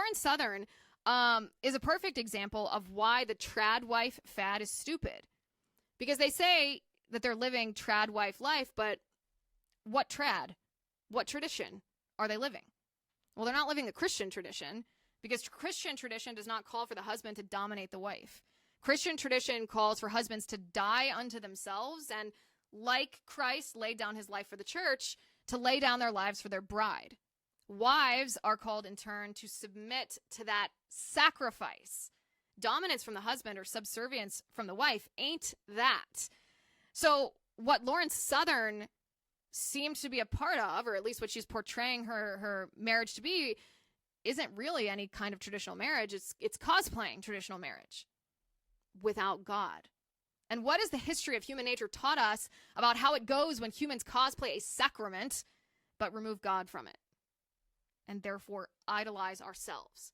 Lauren Southern is a perfect example of why the tradwife fad is stupid. Because they say that they're living tradwife life, but what trad? What tradition are they living? Well, they're not living the Christian tradition, because Christian tradition does not call for the husband to dominate the wife. Christian tradition calls for husbands to die unto themselves and, like Christ laid down his life for the church, to lay down their lives for their bride. Wives are called in turn to submit to that sacrifice. Dominance from the husband or subservience from the wife ain't that. So what Lauren Southern seems to be a part of, or at least what she's portraying her marriage to be, isn't really any kind of traditional marriage. It's cosplaying traditional marriage without God. And what has the history of human nature taught us about how it goes when humans cosplay a sacrament but remove God from it and therefore idolize ourselves?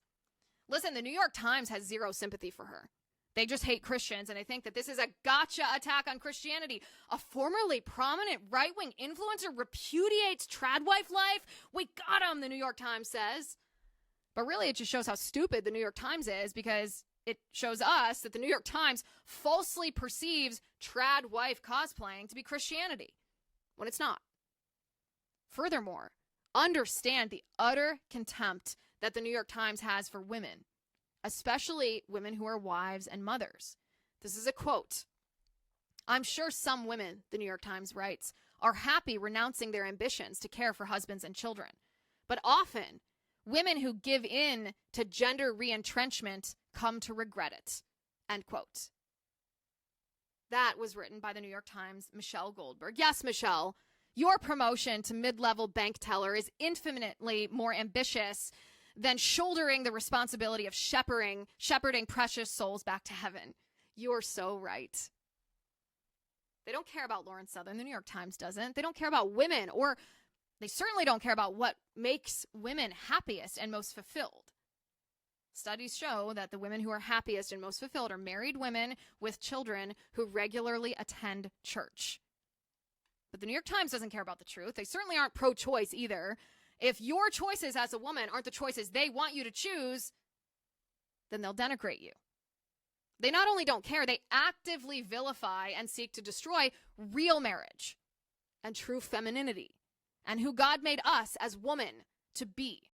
Listen, the New York Times has zero sympathy for her. They just hate Christians, and they think that this is a gotcha attack on Christianity. A formerly prominent right-wing influencer repudiates tradwife life? We got him, the New York Times says. But really, it just shows how stupid the New York Times is, because it shows us that the New York Times falsely perceives tradwife cosplaying to be Christianity, when it's not. Furthermore, understand the utter contempt that the New York Times has for women, especially women who are wives and mothers. This is a quote. "I'm sure some women," the New York Times writes, "are happy renouncing their ambitions to care for husbands and children. But often, women who give in to gender re-entrenchment come to regret it." End quote. That was written by the New York Times' Michelle Goldberg. Yes, Michelle, your promotion to mid-level bank teller is infinitely more ambitious than shouldering the responsibility of shepherding precious souls back to heaven. You're so right. They don't care about Lauren Southern. The New York Times doesn't. They don't care about women, or they certainly don't care about what makes women happiest and most fulfilled. Studies show that the women who are happiest and most fulfilled are married women with children who regularly attend church. But the New York Times doesn't care about the truth. They certainly aren't pro-choice either. If your choices as a woman aren't the choices they want you to choose, then they'll denigrate you. They not only don't care, they actively vilify and seek to destroy real marriage and true femininity and who God made us as women to be.